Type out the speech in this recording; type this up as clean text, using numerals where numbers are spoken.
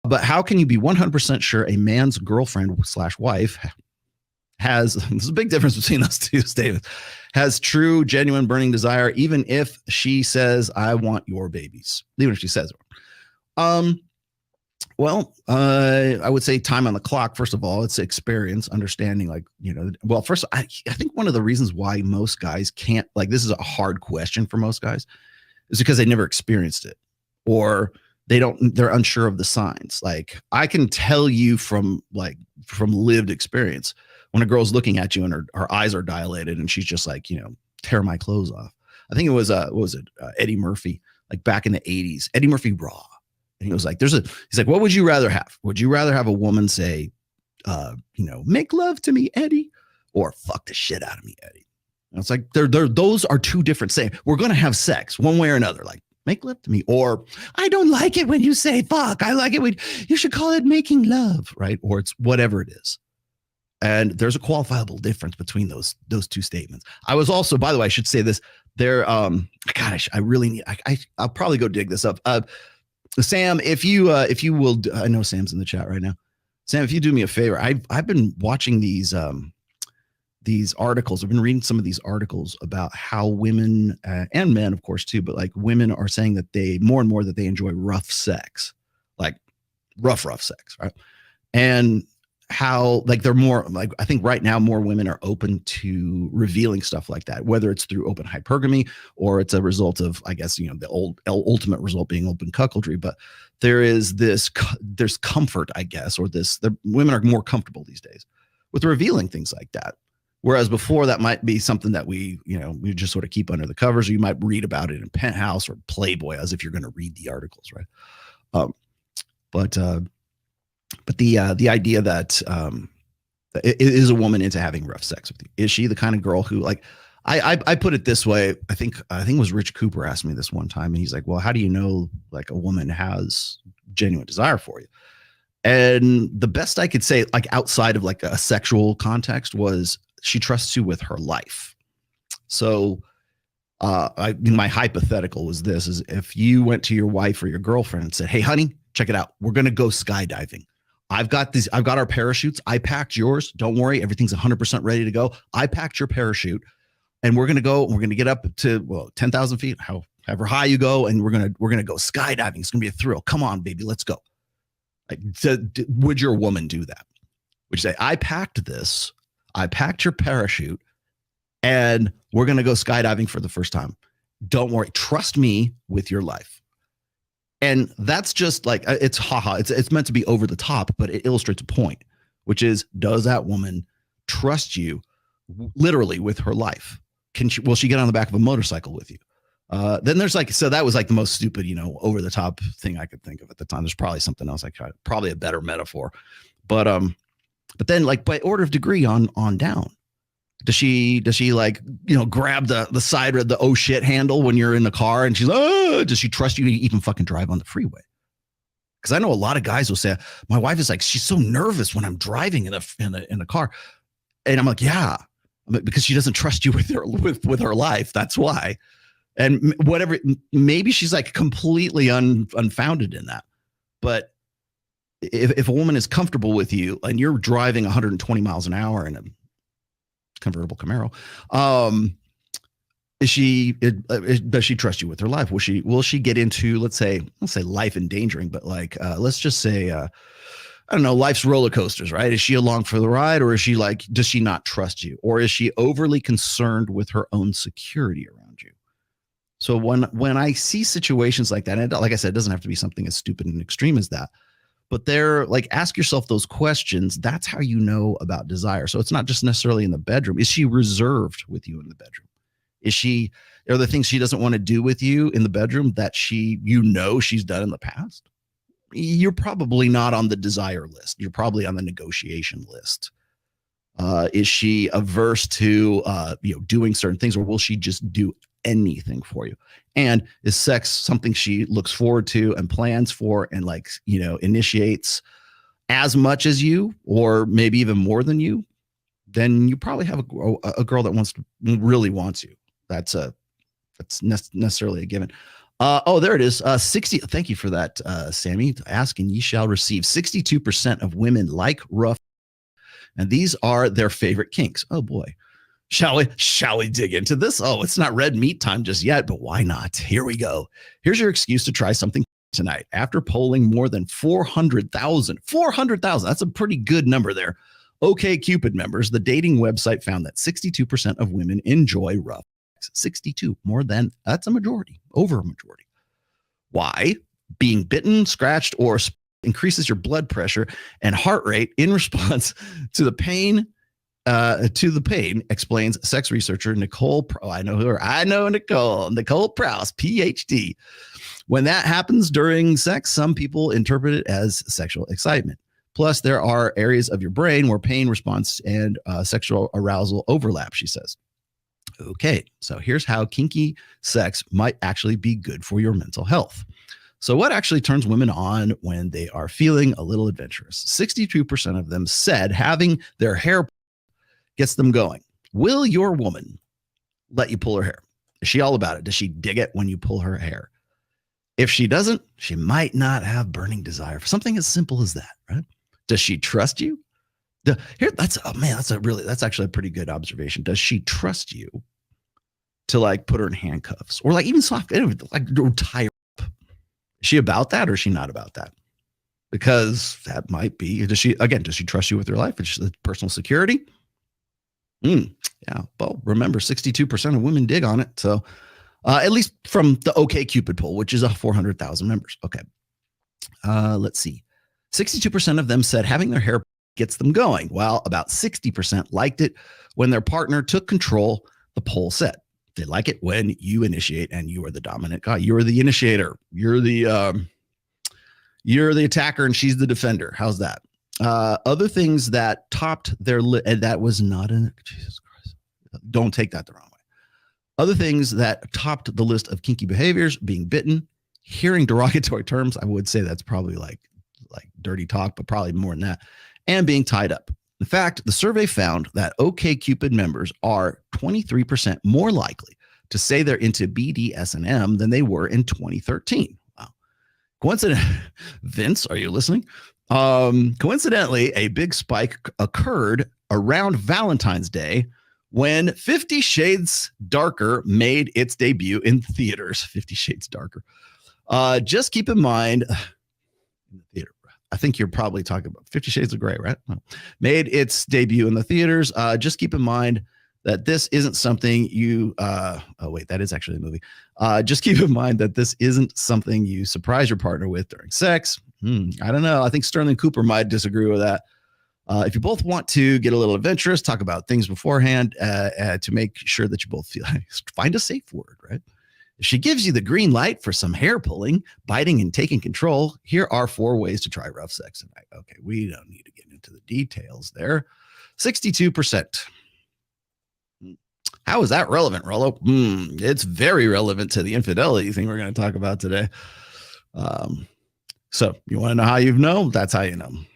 But how can you be 100% sure a man's girlfriend slash wife has, there's a big difference between those two statements, has true, genuine, burning desire, even if she says, I want your babies, even if she says it. Well, I would say time on the clock. First of all, it's experience, understanding, like, well, first, I think one of the reasons why most guys can't, like, this is a hard question for most guys, is because they never experienced it, or they're unsure of the signs. Like, I can tell you from lived experience, when a girl's looking at you and her eyes are dilated and she's just like, tear my clothes off. I think it was, what was it? Eddie Murphy, like back in the 80s, Eddie Murphy Raw. And he was like, he's like, what would you rather have? Would you rather have a woman say, make love to me, Eddie, or fuck the shit out of me, Eddie? And it's like, those are two different sayings. We're going to have sex one way or another, like make love to me, or I don't like it when you say fuck. I like it when you should call it making love, right? Or it's whatever it is. And there's a qualifiable difference between those two statements. I was also, by the way, I should say this there. Gosh, I really need, I'll probably go dig this up. Sam, if you will, I know Sam's in the chat right now. Sam, if you do me a favor, I've been watching these articles. I've been reading some of these articles about how women and men, of course, too, but like women are saying that they more and more that they enjoy rough sex, like rough sex, right? And how like they're more like, I think right now more women are open to revealing stuff like that, whether it's through open hypergamy or it's a result of, I guess, the ultimate result being open cuckoldry. But there's comfort, I guess, or the women are more comfortable these days with revealing things like that. Whereas before that might be something that we just sort of keep under the covers, or you might read about it in Penthouse or Playboy as if you're going to read the articles, right? But the idea that is a woman into having rough sex with you? Is she the kind of girl who, like, I put it this way? I think it was Rich Cooper asked me this one time, and he's like, well, how do you know like a woman has genuine desire for you? And the best I could say, like outside of like a sexual context, was she trusts you with her life. So my hypothetical was this: is if you went to your wife or your girlfriend and said, hey, honey, check it out, we're going to go skydiving. I've got our parachutes. I packed yours. Don't worry. Everything's 100% ready to go. I packed your parachute, and we're going to go, we're going to get up to 10,000 feet, however high you go. And we're going to go skydiving. It's going to be a thrill. Come on, baby. Let's go. Like, would your woman do that? Would you say, I packed this, I packed your parachute, and we're going to go skydiving for the first time. Don't worry. Trust me with your life. And that's just like, it's haha. It's meant to be over the top, but it illustrates a point, which is, does that woman trust you literally with her life? Will she get on the back of a motorcycle with you? Then there's like, so that was like the most stupid, over the top thing I could think of at the time. There's probably something else probably a better metaphor, but then like by order of degree on down, does she like, grab the side of the oh shit handle when you're in the car, and she's like, oh, does she trust you to even fucking drive on the freeway? Because I know a lot of guys will say, my wife is like, she's so nervous when I'm driving in a car. And I'm like, yeah, because she doesn't trust you with her life. That's why. And whatever, maybe she's like completely unfounded in that. But if a woman is comfortable with you and you're driving 120 miles an hour in a convertible Camaro, does she trust you with her life? Will she get into, let's say life endangering, but like, let's just say, I don't know, life's roller coasters, right? Is she along for the ride, or is she like, does she not trust you? Or is she overly concerned with her own security around you? So when I see situations like that, and like I said, it doesn't have to be something as stupid and extreme as that, but they're like, ask yourself those questions. That's how you know about desire. So it's not just necessarily in the bedroom. Is she reserved with you in the bedroom? Are there things she doesn't want to do with you in the bedroom that she's done in the past? You're probably not on the desire list. You're probably on the negotiation list. Is she averse to doing certain things, or will she just do anything for you? And is sex something she looks forward to and plans for and initiates as much as you, or maybe even more than you? Then you probably have a girl that really wants you. That's necessarily a given. Oh, there it is. 60. Thank you for that, Sammy. Ask and ye shall receive. 62% of women like rough, and these are their favorite kinks. Oh boy. Shall we dig into this? Oh, it's not red meat time just yet, but why not? Here we go. Here's your excuse to try something tonight. After polling more than 400,000, that's a pretty good number there. OkCupid members, the dating website found that 62% of women enjoy rough sex. 62, that's a majority, over a majority. Why? Being bitten, scratched, or increases your blood pressure and heart rate in response to the pain. Explains sex researcher Nicole. I know her. I know Nicole Prouse, PhD. When that happens during sex, some people interpret it as sexual excitement. Plus, there are areas of your brain where pain response and sexual arousal overlap, she says. Okay, so here's how kinky sex might actually be good for your mental health. So what actually turns women on when they are feeling a little adventurous? 62% of them said having their hair gets them going. Will your woman let you pull her hair? Is she all about it? Does she dig it when you pull her hair? If she doesn't, she might not have burning desire for something as simple as that, right? Does she trust you? That's actually a pretty good observation. Does she trust you to like put her in handcuffs or like even soft, like tie her up? Is she about that or is she not about that? Because that might be, does she trust you with her life? It's personal security. Yeah. Well, remember, 62% of women dig on it. So at least from the OkCupid poll, which is 400,000 members. Okay. Let's see. 62% of them said having their hair gets them going, while about 60% liked it when their partner took control, the poll said. They like it when you initiate and you are the dominant guy. You're the initiator. You're the attacker and she's the defender. How's that? Other things that topped their list, and that was not Jesus Christ. Don't take that the wrong way. Other things that topped the list of kinky behaviors: being bitten, hearing derogatory terms. I would say that's probably like dirty talk, but probably more than that, and being tied up. In fact, the survey found that OkCupid members are 23% more likely to say they're into BDSM than they were in 2013. Wow. Coincident? Vince, are you listening? Coincidentally, a big spike occurred around Valentine's Day when 50 Shades Darker made its debut in theaters. 50 Shades Darker. Just keep in mind, in the theater, I think you're probably talking about 50 Shades of Grey, right? Made its debut in the theaters. Just keep in mind that this isn't something you, that is actually a movie. Just keep in mind that this isn't something you surprise your partner with during sex. I don't know. I think Sterling Cooper might disagree with that. If you both want to get a little adventurous, talk about things beforehand to make sure that you both feel, find a safe word, right? If she gives you the green light for some hair pulling, biting, and taking control, here are 4 ways to try rough sex tonight. Okay, we don't need to get into the details there. 62%. How is that relevant, Rollo? It's very relevant to the infidelity thing we're going to talk about today. So you want to know how you know? That's how you know.